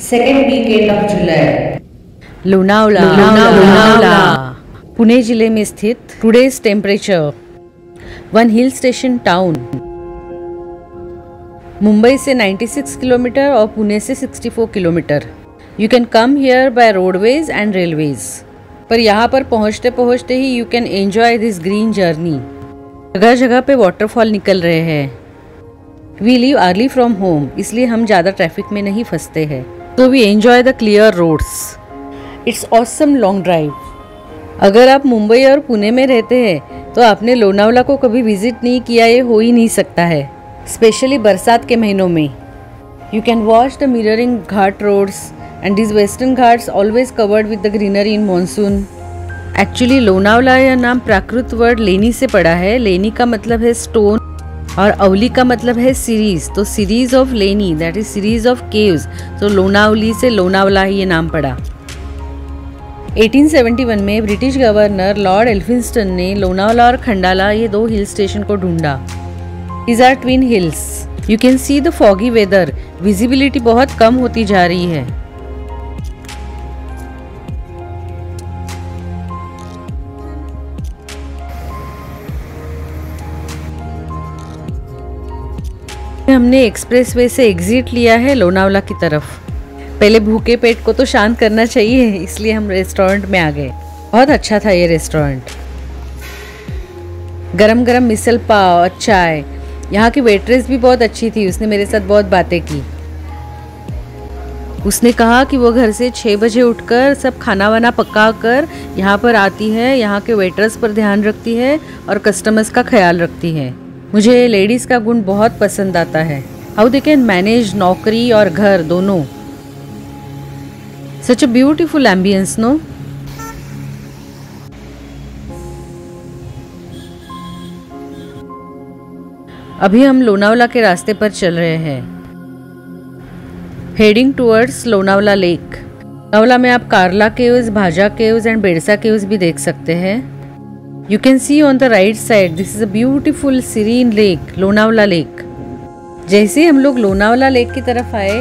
Second weekend of July. Lonavala Pune जिले में स्थित today's temperature, one hill station town. Mumbai से 96 किलोमीटर और पुणे से 64 kilometre. You can come here by roadways and railways. पर यहाँ पर पहुँचते पहुँचते ही you can enjoy this green journey. जगह जगह पे वाटरफॉल निकल रहे हैं। We leave early from home, इसलिए हम ज़्यादा ट्रैफिक में नहीं फंसते हैं, तो we enjoy the clear roads. It's awesome long drive. अगर आप मुंबई और पुणे में रहते हैं तो आपने लोनावला को कभी विजिट नहीं किया, ये हो ही नहीं सकता है, स्पेशली बरसात के महीनों में। You can watch the mirroring ghat roads and this western Ghats always covered with the greenery in monsoon. Actually Lonavala यह नाम प्राकृत वर्ड लेनी से पड़ा है। लेनी का मतलब है स्टोन और अवली का मतलब है सीरीज, तो सीरीज ऑफ लेनी, that is series of caves, तो लोनावली से लोनावला ही ये नाम पड़ा। 1871 में ब्रिटिश गवर्नर लॉर्ड एल्फिंस्टन ने लोनावला और खंडाला ये दो हिल स्टेशन को ढूंढा। These are twin hills. You can see the foggy weather. Visibility बहुत कम होती जा रही है। हमने एक्सप्रेसवे से एग्जिट लिया है लोनावला की तरफ। पहले भूखे पेट को तो शांत करना चाहिए, इसलिए हम रेस्टोरेंट में आ गए। बहुत अच्छा था ये रेस्टोरेंट। गरम गरम मिसल पाव और चाय। यहाँ की वेट्रेस भी बहुत अच्छी थी, उसने मेरे साथ बहुत बातें की। उसने कहा कि वो घर से 6 बजे उठकर सब खाना वाना पका कर यहाँ पर आती है, यहाँ के वेटर्स पर ध्यान रखती है और कस्टमर्स का ख्याल रखती है। मुझे लेडीज़ का गुण बहुत पसंद आता है। हाउ दे कैन मैनेज नौकरी और घर दोनों। Such a beautiful ambience, no? अभी हम लोनावला के रास्ते पर चल रहे हैं, heading towards Lonavala lake. Lonavala में आप Karla caves, Bhaja caves and Bedsa caves भी देख सकते हैं। You can see on the right side, this is a beautiful serene lake, Lonavala lake. जैसे ही हम लोग लोनावला लेक की तरफ आए,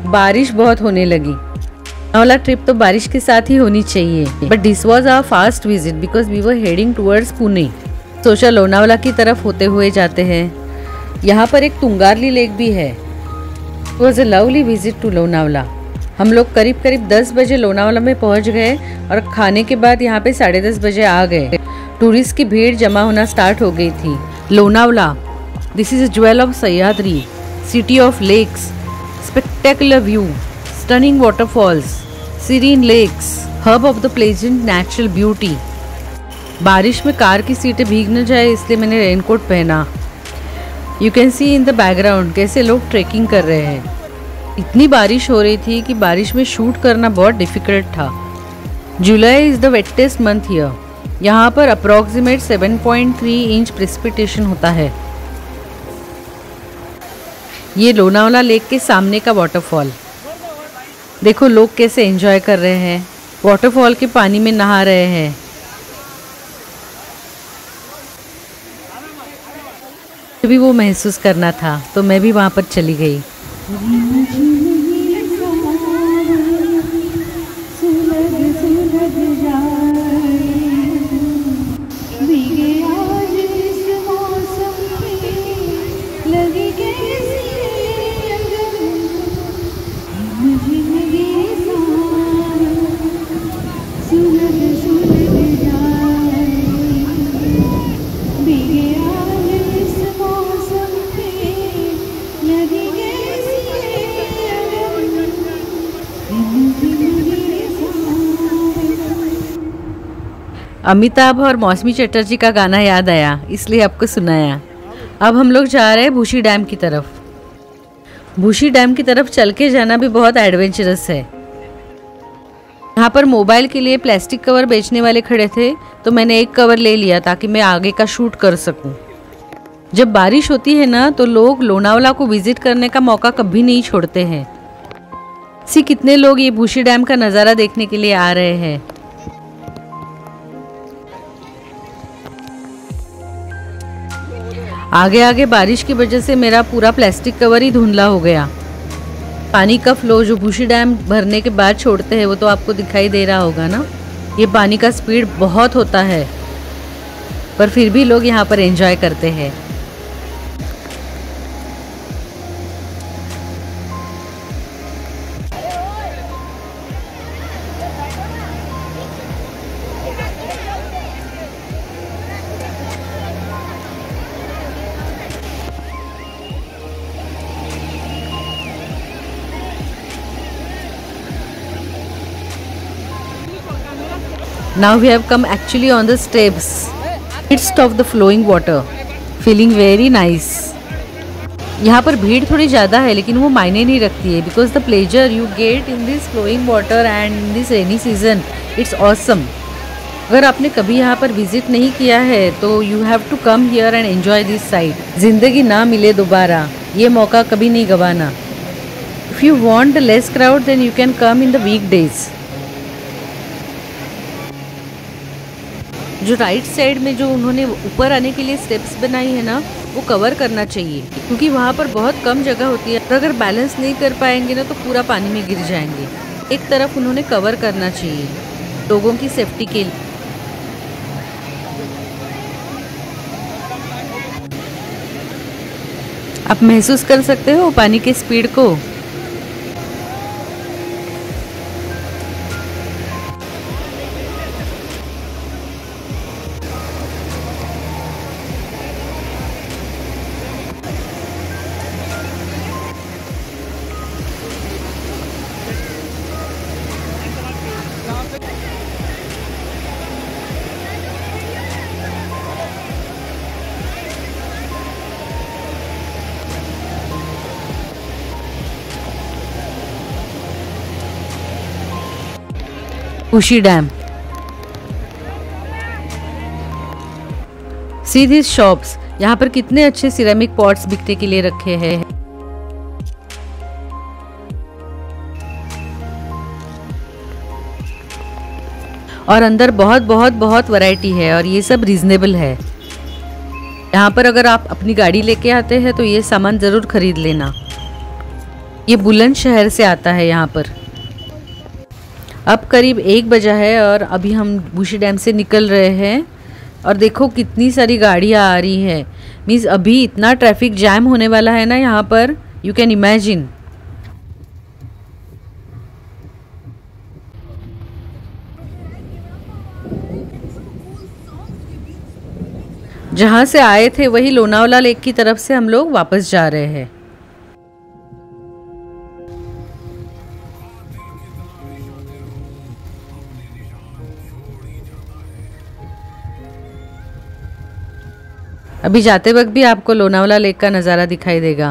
बारिश बहुत होने लगी। लोनावला ट्रिप तो बारिश के साथ ही होनी चाहिए, but this was our fast visit because we were heading towards Pune. सोचा लोनावला की तरफ होते हुए जाते हैं। यहाँ पर एक तुंगारली लेक भी है। It was a lovely visit to Lonavala. हम लोग करीब करीब 10 बजे लोनावला में पहुँच गए और खाने के बाद यहाँ पे 10:30 बजे आ गए। टूरिस्ट की भीड़ जमा होना स्टार्ट हो गई थी। Lonavala, this is a jewel of Sahyadri, city of lakes, spectacular view, stunning waterfalls, serene lakes, hub of the pleasant natural beauty. बारिश में कार की सीटें भीग न जाए इसलिए मैंने रेनकोट पहना। You can C in the background कैसे लोग ट्रेकिंग कर रहे हैं। इतनी बारिश हो रही थी कि बारिश में शूट करना बहुत डिफिकल्ट था। जुलाई is the wettest month here. यहाँ पर अप्रॉक्सीमेट 7.3 इंच प्रेसिपिटेशन होता है। ये लोनावला लेक के सामने का वाटरफॉल। देखो लोग कैसे एंजॉय कर रहे हैं, वाटरफॉल के पानी में नहा रहे हैं। भी वो महसूस करना था तो मैं भी वहाँ पर चली गई। अमिताभ और मौसमी चटर्जी का गाना याद आया, इसलिए आपको सुनाया। अब हम लोग जा रहे हैं भूशी डैम की तरफ। भूशी डैम की तरफ चल के जाना भी बहुत एडवेंचरस है। यहाँ पर मोबाइल के लिए प्लास्टिक कवर बेचने वाले खड़े थे, तो मैंने एक कवर ले लिया ताकि मैं आगे का शूट कर सकूँ। जब बारिश होती है ना, तो लोग लोनावला को विजिट करने का मौका कभी नहीं छोड़ते हैं। सी कितने लोग ये भूशी डैम का नज़ारा देखने के लिए आ रहे हैं। आगे आगे बारिश की वजह से मेरा पूरा प्लास्टिक कवर ही धुंधला हो गया। पानी का फ्लो जो बुशी डैम भरने के बाद छोड़ते हैं वो तो आपको दिखाई दे रहा होगा ना। ये पानी का स्पीड बहुत होता है, पर फिर भी लोग यहाँ पर एंजॉय करते हैं। Now we have come actually on the steps, midst of the flowing water, feeling very nice. यहाँ पर भीड़ थोड़ी ज़्यादा है लेकिन वो मायने नहीं रखती है, because the pleasure you get in this flowing water and in this rainy season, it's awesome. अगर आपने कभी यहाँ पर विजिट नहीं किया है तो you have to come here and enjoy this site. जिंदगी ना मिले दोबारा, ये मौका कभी नहीं गवाना. If you want the less crowd, then you can come in the weekdays. जो राइट साइड में जो उन्होंने ऊपर आने के लिए स्टेप्स बनाई है ना, वो कवर करना चाहिए, क्योंकि वहाँ पर बहुत कम जगह होती है। अगर बैलेंस नहीं कर पाएंगे ना तो पूरा पानी में गिर जाएंगे। एक तरफ उन्होंने कवर करना चाहिए लोगों की सेफ्टी के लिए। आप महसूस कर सकते हो पानी के स्पीड को। बुशी डैम। सी दिस शॉप्स, यहाँ पर कितने अच्छे सिरेमिक पॉट्स बिकने के लिए रखे हैं। और अंदर बहुत बहुत बहुत वैरायटी है और ये सब रीजनेबल है। यहाँ पर अगर आप अपनी गाड़ी लेके आते हैं तो ये सामान ज़रूर खरीद लेना। ये बुलंदशहर से आता है यहाँ पर। अब करीब 1 बजा है और अभी हम बुशी डैम से निकल रहे हैं और देखो कितनी सारी गाड़ियाँ आ रही है। मीन्स अभी इतना ट्रैफिक जैम होने वाला है ना यहाँ पर, यू कैन इमेजिन। जहाँ से आए थे वही लोनावला लेक की तरफ से हम लोग वापस जा रहे हैं। अभी जाते वक्त भी आपको लोनावला लेक का नज़ारा दिखाई देगा।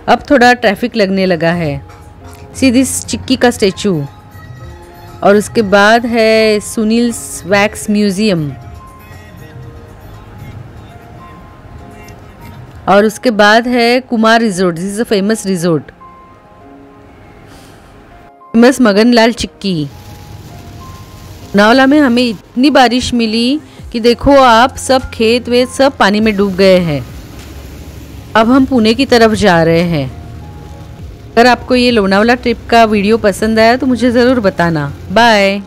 अब थोड़ा ट्रैफिक लगने लगा है। सी दिस चिक्की का स्टेचू, और उसके बाद है सुनील्स वैक्स म्यूजियम, और उसके बाद है Kumar resort. This is a famous resort, famous Maganlal Chikki. Lonavala में हमें इतनी बारिश मिली कि देखो आप, सब खेत वेत सब पानी में डूब गए हैं। अब हम पुणे की तरफ जा रहे हैं। अगर आपको ये लोनावला ट्रिप का वीडियो पसंद आया तो मुझे ज़रूर बताना। बाय।